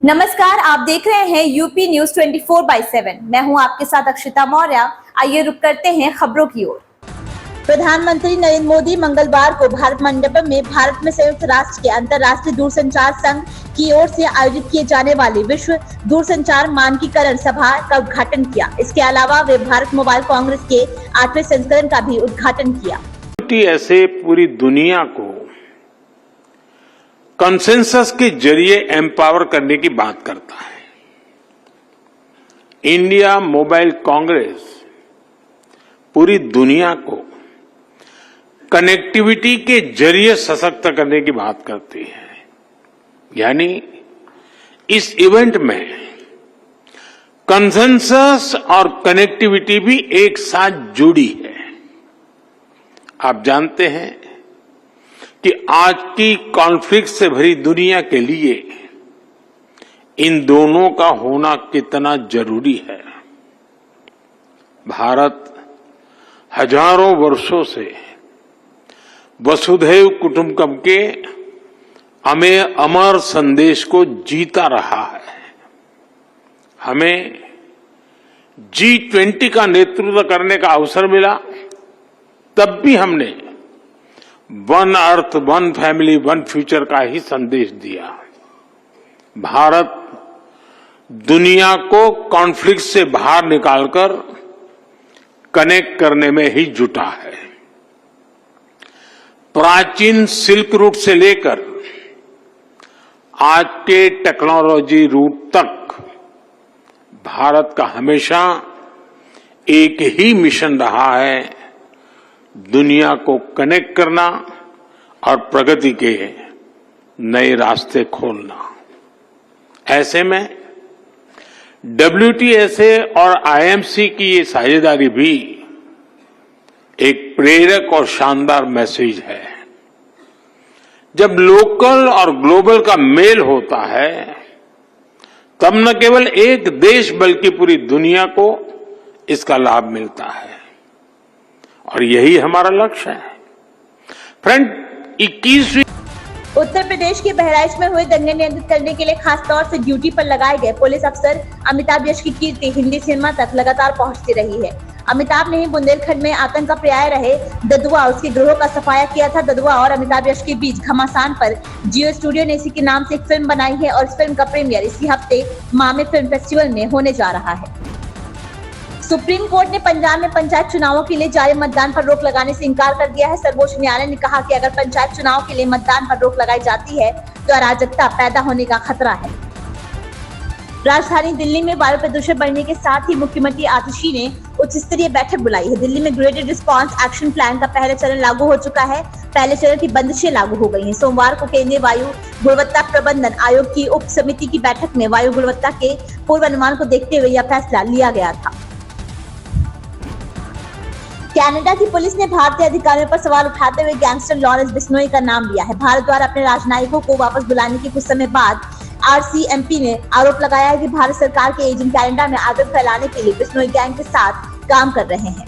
नमस्कार, आप देख रहे हैं यूपी न्यूज 24/7। मैं हूं आपके साथ अक्षिता मौर्य। आइए रुक करते हैं खबरों की ओर। प्रधानमंत्री नरेंद्र मोदी मंगलवार को भारत मंडपम में भारत में संयुक्त राष्ट्र के अंतर्राष्ट्रीय दूरसंचार संघ की ओर से आयोजित किए जाने वाली विश्व दूरसंचार मानकीकरण सभा का उद्घाटन किया। इसके अलावा वे भारत मोबाइल कांग्रेस के 8वें संस्करण का भी उद्घाटन किया। ऐसे पूरी दुनिया को कंसेंसस के जरिए एम्पावर करने की बात करता है। इंडिया मोबाइल कांग्रेस पूरी दुनिया को कनेक्टिविटी के जरिए सशक्त करने की बात करती है। यानी इस इवेंट में कंसेंसस और कनेक्टिविटी भी एक साथ जुड़ी है। आप जानते हैं कि आज की कॉन्फ्लिक्ट से भरी दुनिया के लिए इन दोनों का होना कितना जरूरी है। भारत हजारों वर्षों से वसुधैव कुटुंबकम के अमर संदेश को जीता रहा है। हमें G20 का नेतृत्व करने का अवसर मिला, तब भी हमने one earth, one family, one future का ही संदेश दिया। भारत दुनिया को कॉन्फ्लिक्ट से बाहर निकालकर कनेक्ट करने में ही जुटा है। प्राचीन सिल्क रूट से लेकर आज के टेक्नोलॉजी रूट तक भारत का हमेशा एक ही मिशन रहा है, दुनिया को कनेक्ट करना और प्रगति के नए रास्ते खोलना। ऐसे में WTSA और IMC की ये साझेदारी भी एक प्रेरक और शानदार मैसेज है। जब लोकल और ग्लोबल का मेल होता है, तब न केवल एक देश बल्कि पूरी दुनिया को इसका लाभ मिलता है, और यही हमारा लक्ष्य है। फ्रेंड, 21वीं उत्तर प्रदेश के बहराइच में हुए दंगे नियंत्रित करने के लिए खास तौर से ड्यूटी पर लगाए गए पुलिस अफसर अमिताभ यश की कीर्ति हिंदी सिनेमा तक लगातार पहुंचती रही है। अमिताभ ने ही बुंदेलखंड में आतंक का पर्याय रहे ददुआ उसके गिरोह का सफाया किया था। ददुआ और अमिताभ यश के बीच घमासान पर जियो स्टूडियो ने इसी के नाम से एक फिल्म बनाई है और इस फिल्म का प्रीमियर इसी हफ्ते मामे फिल्म फेस्टिवल में होने जा रहा है। सुप्रीम कोर्ट ने पंजाब में पंचायत चुनावों के लिए जारी मतदान पर रोक लगाने से इनकार कर दिया है। सर्वोच्च न्यायालय ने कहा कि अगर पंचायत चुनाव के लिए मतदान पर रोक लगाई जाती है तो अराजकता पैदा होने का खतरा है। राजधानी दिल्ली में वायु प्रदूषण बढ़ने के साथ ही मुख्यमंत्री आतिशी ने उच्च स्तरीय बैठक बुलाई है। दिल्ली में ग्रेडेड रिस्पांस एक्शन प्लान का पहला चरण लागू हो चुका है। पहले चरण की बंदिशें लागू हो गई हैं। सोमवार को केंद्रीय वायु गुणवत्ता प्रबंधन आयोग की उप समिति की बैठक में वायु गुणवत्ता के पूर्वानुमान को देखते हुए यह फैसला लिया गया था। कनाडा की पुलिस ने भारतीय अधिकारियों पर सवाल उठाते हुए गैंगस्टर लॉरेंस बिश्नोई का नाम लिया है। भारत द्वारा अपने राजनयिकों को वापस बुलाने के कुछ समय बाद RCMP ने आरोप लगाया है कि भारत सरकार के एजेंट कनाडा में आतंक फैलाने के लिए बिश्नोई गैंग के साथ काम कर रहे हैं।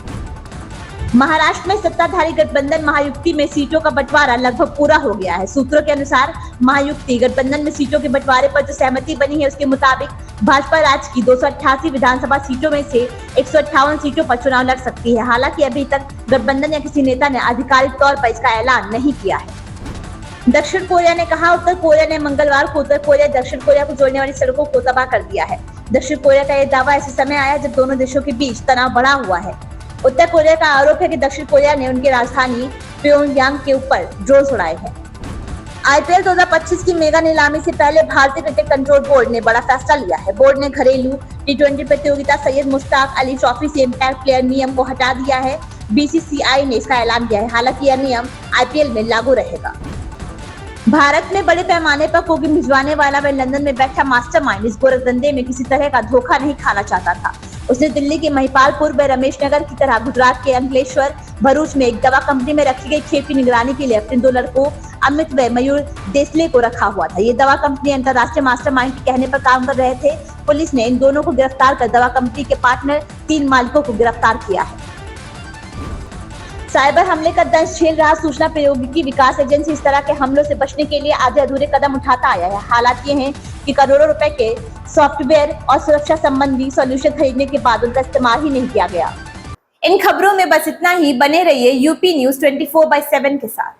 महाराष्ट्र में सत्ताधारी गठबंधन महायुति में सीटों का बंटवारा लगभग पूरा हो गया है। सूत्रों के अनुसार महायुति गठबंधन में सीटों के बंटवारे पर जो सहमति बनी है, उसके मुताबिक भाजपा राज्य की 288 विधानसभा सीटों में से 158 सीटों पर चुनाव लड़ सकती है। हालांकि अभी तक गठबंधन या किसी नेता ने आधिकारिक तौर पर इसका ऐलान नहीं किया है। दक्षिण कोरिया ने कहा, उत्तर कोरिया ने मंगलवार को उत्तर कोरिया दक्षिण कोरिया को जोड़ने वाली सड़कों को तबाह कर दिया है। दक्षिण कोरिया का यह दावा ऐसे समय आया जब दोनों देशों के बीच तनाव बढ़ा हुआ है। उत्तर कोरिया का आरोप है कि दक्षिण कोरिया ने उनकी राजधानी प्योंगयांग के ऊपर ड्रोन उड़ाए हैं। IPL 2025 की मेगा नीलामी से पहले भारतीय क्रिकेट कंट्रोल बोर्ड ने बड़ा फैसला लिया है। बोर्ड ने घरेलू T20 प्रतियोगिता सैयद मुश्ताक अली ट्रॉफी से इम्पैक्ट प्लेयर नियम को हटा दिया है। BCCI ने इसका ऐलान किया है। हालांकि यह नियम IPL में लागू रहेगा। भारत में बड़े पैमाने पर कोकीन भिजवाने वाला व लंदन में बैठा मास्टरमाइंड इस गोरखधंधे में किसी तरह का धोखा नहीं खाना चाहता था। उसने दिल्ली के महिपालपुर व रमेश नगर की तरह गुजरात के अंकलेश्वर, भरूच में एक दवा कंपनी में रखी गई खेप की निगरानी के लिए अपने 2 लड़कों अमित व मयूर देसले को रखा हुआ था। ये दवा कंपनी अंतर्राष्ट्रीय मास्टरमाइंड के कहने पर काम कर रहे थे। पुलिस ने इन दोनों को गिरफ्तार कर दवा कंपनी के पार्टनर 3 मालिकों को गिरफ्तार किया है। साइबर हमले का दंश झेल रहा सूचना प्रौद्योगिकी विकास एजेंसी इस तरह के हमलों से बचने के लिए आधे अधूरे कदम उठाता आया है। हालात ये हैं कि करोड़ों रुपए के सॉफ्टवेयर और सुरक्षा संबंधी सॉल्यूशन खरीदने के बाद उनका इस्तेमाल ही नहीं किया गया। इन खबरों में बस इतना ही। बने रहिए यूपी न्यूज 24/7 के साथ।